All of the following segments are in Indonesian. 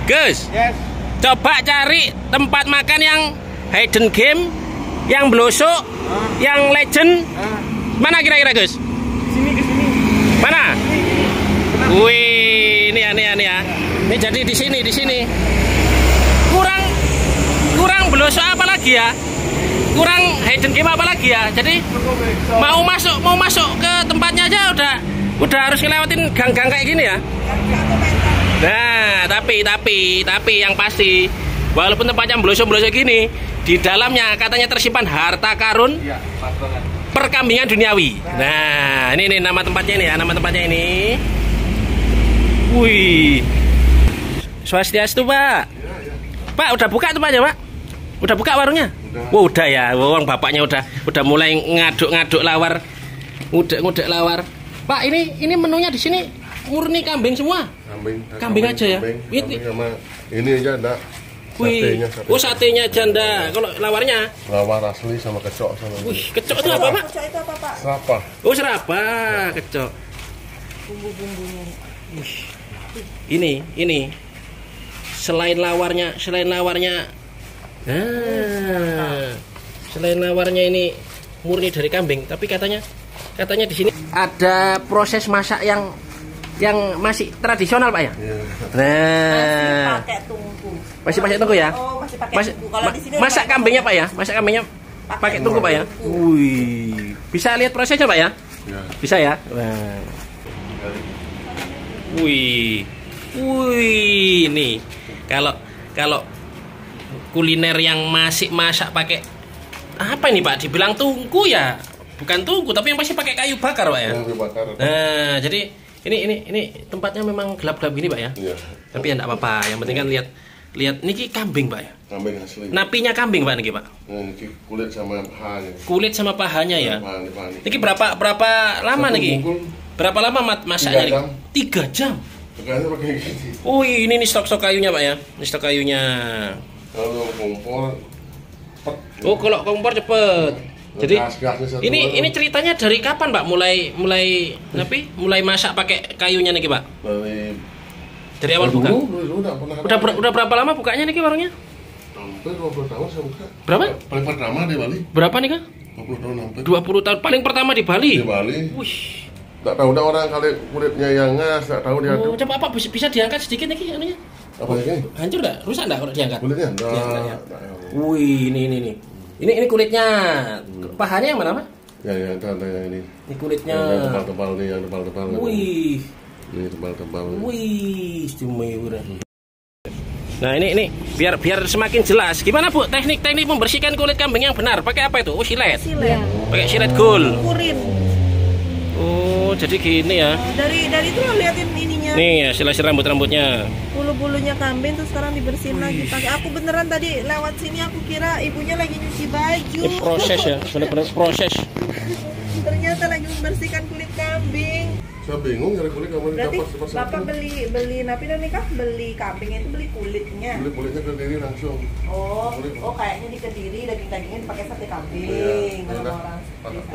Gus, Yes. coba cari tempat makan yang hidden game, yang blosok, yang legend. Mana kira-kira Gus? Sini ke sini. Mana? Wih, ini ya. Ini jadi di sini. Kurang blosok apa lagi ya? Kurang hidden game apa lagi ya? Jadi mau masuk ke tempatnya aja udah harus ngelewatin gang-gang kayak gini ya. Nah, tapi yang pasti walaupun tempatnya blosok-blosok gini, di dalamnya katanya tersimpan harta karun perkambingan duniawi. Nah, ini nama tempatnya ini ya, ini. Wih. Swastiastu, Pak. Pak, udah buka tempatnya, Pak? Udah buka warungnya? Udah ya. Wong bapaknya udah mulai ngaduk lawar. Ngudek lawar. Pak, ini menunya di sini murni kambing semua. Kambing aja ya. Kambing sama ini aja enggak. Wih. Satenya aja enggak. Kalau lawarnya? Lawar asli sama kecok sama. Wih, kecok itu apa, Pak? Kecok itu apa, Pak? Serapah. Oh, serapah, kecok. Bumbu-bumbunya. Ini. Selain lawarnya, selain lawarnya ini murni dari kambing, tapi katanya di sini ada proses masak yang masih tradisional, Pak ya? Iya. Nah, Masih pakai tungku. Masih pakai tungku ya? Oh, masih pakai tungku. Kalau di sini masak kambingnya, Pak ya? Masak kambingnya pakai tungku, Pak ya? Wih. Bisa lihat prosesnya, Pak ya? Ya. Bisa ya? Nah. Wih, nih kalau kuliner yang masih masak pakai apa ini, Pak? Dibilang tungku ya, bukan tungku, tapi yang pasti pakai kayu bakar, Pak ya. Kayu bakar. Nah, jadi ini tempatnya memang gelap-gelap gini, Pak ya. Iya. Tapi ya enggak apa-apa, yang penting kan lihat niki kambing, Pak ya. Kambing asli. Napinya kambing, Pak niki, Pak. Ini kulit sama pahanya. Kulit sama pahanya ya. Paha. Niki berapa lama niki? Berapa lama masaknya niki? 3 jam. Tegaknya pakai gini. Oh, ini nih stok kayunya, Pak ya. Ini stok kayunya. Kalau kompor cepet. Oh, kalau kompor cepet. Jadi Gas-gasnya satu ini ceritanya dari kapan, Pak? Mulai masak pakai kayunya niki, Pak? Dari awal buka. Dulu enggak pernah. Udah berapa lama bukanya niki warungnya? Hampir 20 tahun saya buka. Berapa? Paling pertama di Bali. Berapa nih, Kak? 20 tahun hampir. 20 tahun paling pertama di Bali. Di Bali. Wih. Enggak tahu dah orang kali kulitnya yang ngas, enggak tahu dia Oh, coba apa bisa diangkat sedikit niki anunya? apa ini? Hancur enggak? Rusak enggak kalau diangkat? Kulitnya enggak. Ya. Wih, ini. Ini kulitnya. Pahanya yang mana, Pak? Ya, ada yang ini. Ini kulitnya. Yang tebal-tebal nih, yang tebal-tebal. Wih. Ini tebal-tebal. Wih, istimewa. Nah, ini biar semakin jelas. Gimana, Bu? Teknik membersihkan kulit kambing yang benar. Pakai apa itu? Oh, silet. Pakai silet gold. Kurin. Oh, jadi gini ya. Dari itu lo liatin ininya. Nih ya, silas rambutnya. Bulu-bulunya kambing terus sekarang dibersihin lagi pakai. Aku beneran tadi lewat sini aku kira ibunya lagi nyuci baju. Ini proses ya, benar-benar proses. Ternyata lagi membersihkan kulit kambing. Saya bingung nyari kulit kamu Berarti dapat seperti Bapak beli napi dan nikah beli kambing itu beli kulitnya. Beli kulitnya ke diri langsung. Oh kayaknya di Kediri daging-dagingnya dipakai sate kambing. Iya, Kalau orang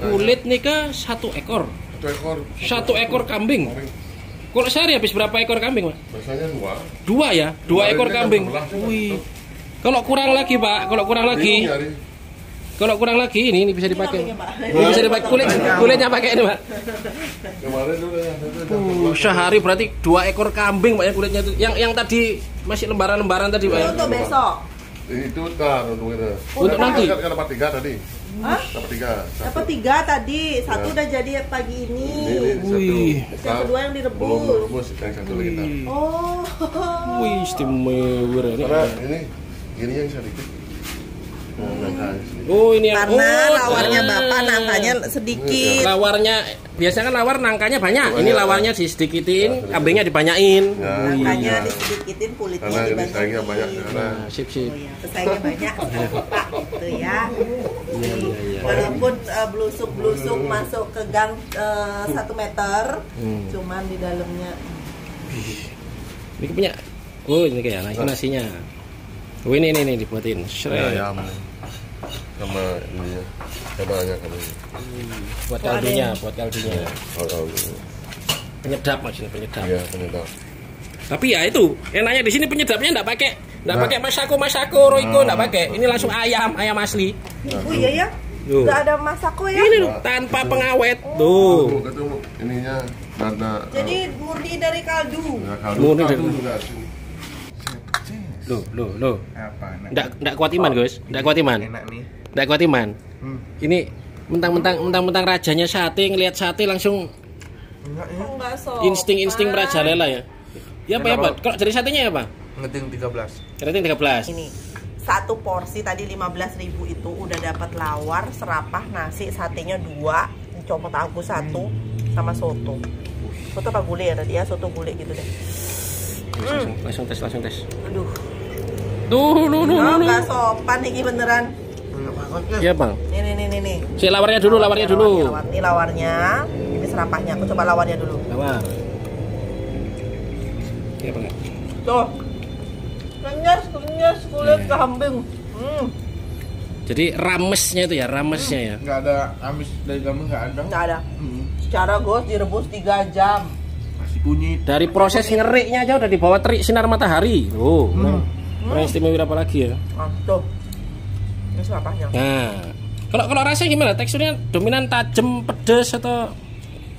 Kulit nih ke 1 ekor. 1 ekor kambing. Kalau sehari habis berapa ekor kambing, Pak? Biasanya 2. 2 ya, 2 ekor kambing. Wih. Kalau kurang lagi, Pak, kalau kurang lagi ini bisa dipakai. Ini bisa dipakai kulitnya pakai ini, Pak. Kemarin dulu ya. Sehari berarti 2 ekor kambing, Pak ya kulitnya itu. Yang tadi masih lembaran-lembaran tadi, Pak ya. untuk besok. Itu kan untuk itu. Untuk nanti. Kan dapat 3 tadi. Hah? Dapat 3. Dapat 3 tadi, 1 udah jadi pagi ini. Wih. Yang kedua yang direbus. Belum rebus, yang satu lagi kita. Oh. Wih, istimewa ini. Karena ini yang sedikit. Oh, ini yang Karena lawarnya Bapak nangkanya sedikit. Lawarnya biasanya kan lawar nangkanya banyak. Ini lawarnya disedikitin, kambingnya dibanyain. Nangkanya disedikitin, kulitnya Karena ini dibanyakin. sayangnya banyak karena Sip. Oh ya, pesaingnya banyak. Gitu ya. Walaupun blusuk-blusuk masuk ke gang 1 meter, cuman di dalamnya. Ini punya. Oh, ini kayak nasinya. Oh, ini dibuatin. ayam sama ini ya. Banyak kan ini. Buat kaldunya. Oh, Penyedap maksudnya, penyedap. iya, penyedap. Tapi ya itu enaknya di sini penyedapnya nggak pakai masako roiko, nggak pakai. Ini langsung ayam asli. Oh iya ya. Nggak ada masako ya. Ini loh, tanpa pengawet. Tuh. Itu ininya karena Jadi murni dari kaldu. Murni dari kaldu juga sih. Loh. Apa? Nggak kuat iman, Gus. Nggak kuat iman. Enak nih. Nggak kuat iman. Ini mentang-mentang rajanya sate, ngelihat sate langsung Enggak so. insting merajalela ya. Ya apa ya, Pak? Kalau dari satenya ya, Pak? Ngeting 13. Rating 13. Ini satu porsi tadi 15.000 itu udah dapat lawar, serapah, nasi, satenya 2, copot aku 1 sama soto. Soto apa gulai ya tadi ya? Soto gulai gitu deh. Langsung tes. Aduh. Tuh. Enggak sopan nih beneran. Iya, Bang. Nih. Si lawarnya dulu. Ini lawarnya. Ini serapahnya. Aku coba lawarnya dulu. Lawar. Iya, Bang. Tuh. Kenyas kulit kambing. Jadi ramesnya itu ya, ya. Nggak ada amis dari kambing, nggak ada. Nggak ada. Secara gos direbus 3 jam. Masih kunyit. Dari proses ngeriknya aja udah di bawah terik sinar matahari. Oh, kurang istimewa apa lagi ya? Tuh. Ini serapahnya. Nah, kalau rasanya gimana? Teksturnya dominan tajam, pedes atau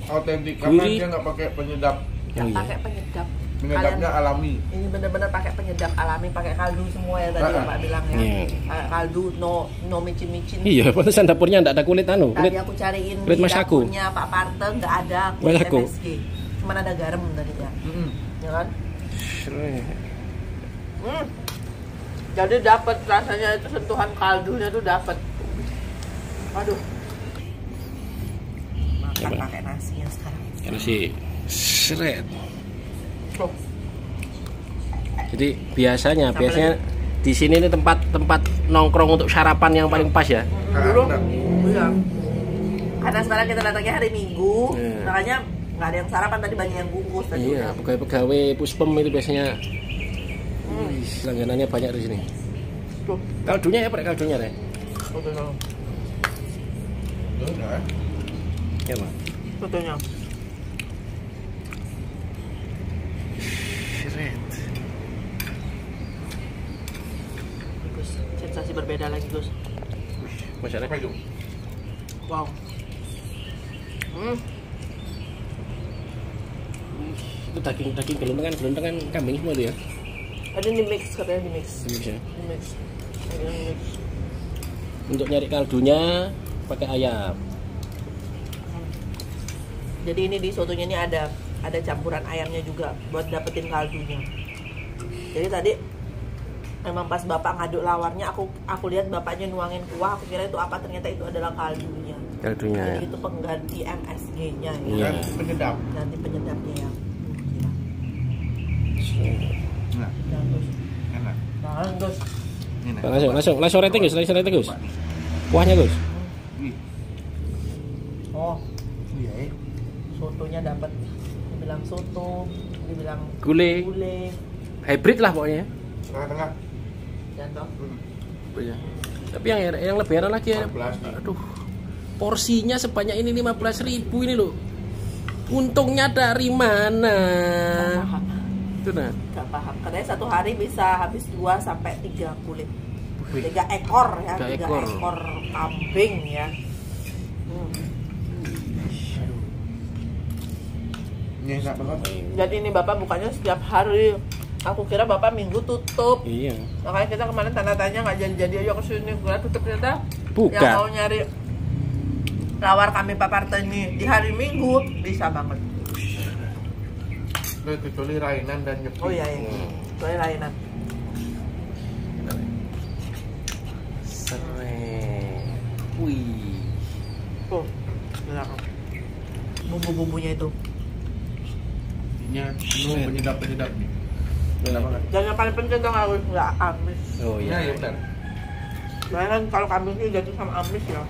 Autentik karena gurih? dia nggak pakai penyedap. Oh, iya. Pakai penyedap. Penyedapnya alami. Ini benar-benar pakai penyedap alami, pakai kaldu semua ya tadi Pak bilang ya. Iya. Pakai kaldu, no micin-micin. Iya, pantesan dapurnya enggak ada kulit Tadi aku cariin kulit di masako. dapurnya Pak Parte nggak ada kulit Masako. MSG. Cuman ada garam tadi ya. Ya kan? Jadi dapat rasanya itu sentuhan kaldunya tuh dapat. Aduh. Makan Coba. pakai nasinya sekarang. Karena sih seret. Tuh. Jadi biasanya di sini ini tempat nongkrong untuk sarapan yang paling pas ya. Dulu, iya. Karena sekarang kita datangnya hari Minggu, Iya. makanya nggak ada yang sarapan tadi, banyak yang bungkus tadi. Iya, pegawai puspem itu biasanya langganannya banyak di sini. Tuh, Kaldunya ya, pakai kaldunya deh. fotonya. Udah. Ya, Pak. Fotonya. Seret. Bagus, sensasi berbeda lagi Gus. Masalah. Apa itu? Wow. Itu daging gelontongan kambing semua itu ya. Ada di mix katanya di mix. Ini bisa. Di mix. Ada di mix. Untuk nyari kaldunya pakai ayam. Jadi ini di sotonya ini ada campuran ayamnya juga buat dapetin kaldunya. Jadi tadi memang pas bapak ngaduk lawarnya, aku lihat bapaknya nuangin kuah, aku kira itu apa, ternyata itu adalah kaldunya. Kaldunya. Jadi itu pengganti MSG-nya ya. Iya. Penyedap. Nanti penyedapnya ya. Nah, Bagus. enak. Bagus. Enak. Langsung rating Gus. Kuahnya Gus. Wih. Oh, Iya. sotonya dapat. Dibilang soto, dibilang Gulai. Hybrid lah pokoknya. Tengah-tengah. Jangan. Iya. Tapi yang lebih enak lagi ya. 14 nih. Aduh. Porsinya sebanyak ini 15.000 ini loh. Untungnya dari mana? Itu nah. Gak paham. Katanya satu hari bisa habis 2 sampai 3 kulit. 3 ekor ya, 3 3 ekor. ekor kambing ya. Ini enak banget. Jadi ini bapak bukanya setiap hari. Aku kira bapak minggu tutup. Iya. Makanya kita kemarin tanda tanya nggak jadi ayo kesini. Kira tutup, ternyata Buka. yang mau nyari lawar kami Pak Parte ini di hari Minggu bisa banget. Kecuali rainan dan nyepi. Oh iya iya. Soalnya lainan. Seret. Wih. Tuh. Benar. Bumbu-bumbunya itu. Ini penyedap nih. Enak banget. Dan yang paling penting dong harus nggak amis. Oh Iya, iya. ya benar. Soalnya kan kalau kambing ini jatuh sama amis ya.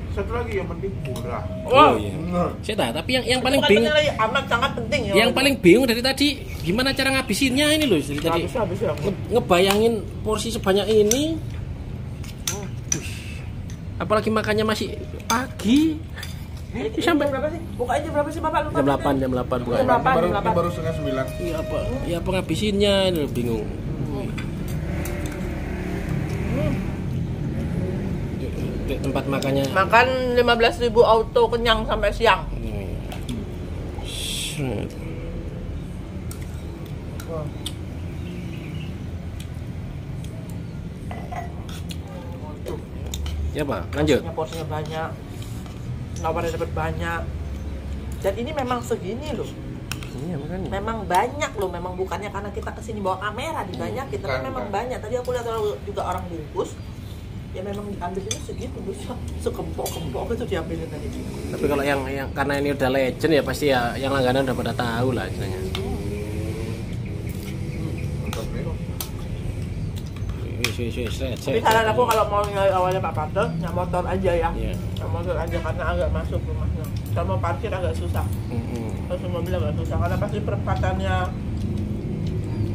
Satu lagi yang penting murah. Oh iya. Benar. Saya tahu, tapi yang paling Bukan bingung, penting lagi, amat sangat penting ya. yang paling bingung dari tadi gimana cara ngabisinnya ini loh. Dari tadi habis ya. ngebayangin porsi sebanyak ini. Apalagi makannya masih pagi. Ini Sampai jam berapa sih? Bukanya jam berapa sih Bapak? Lupa. jam 8 bukan. Jam 8. Baru, jam 8. ini baru setengah 9. Iya apa? Ya penghabisinnya ini bingung. Di tempat makannya. Makan 15.000 auto kenyang sampai siang. Set. Ya Pak, lanjut. Porsinya banyak, lawannya dapat banyak. Dan ini memang segini loh. Iya makanya. Memang banyak loh, memang bukannya karena kita kesini bawa kamera dibanyakin, tapi Bukan, memang bukan. banyak. Tadi aku lihat juga orang bungkus, ya memang diambil ini segitu, bisa sekempok-kempok itu diambilin tadi. Tapi kalau yang karena ini udah legend ya pasti ya yang langganan udah pada tahu lah istilahnya. Mantap nih. Tapi saran aku kalau mau nyari awalnya Pak Parto, nggak motor aja ya. Iya. Nggak motor aja karena agak masuk rumahnya. Kalau mau parkir agak susah. Terus mobil agak susah karena pasti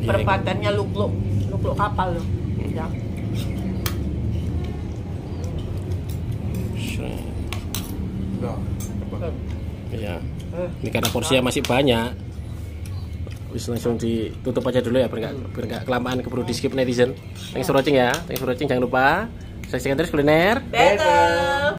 perempatannya luk-luk kapal loh. Ya. Udah. Cepat. Iya. Ini karena porsinya masih banyak. Wis langsung ditutup aja dulu ya biar nggak kelamaan keburu di skip netizen. Thanks for watching ya. Thanks for watching, jangan lupa saksikan terus kuliner. Betul.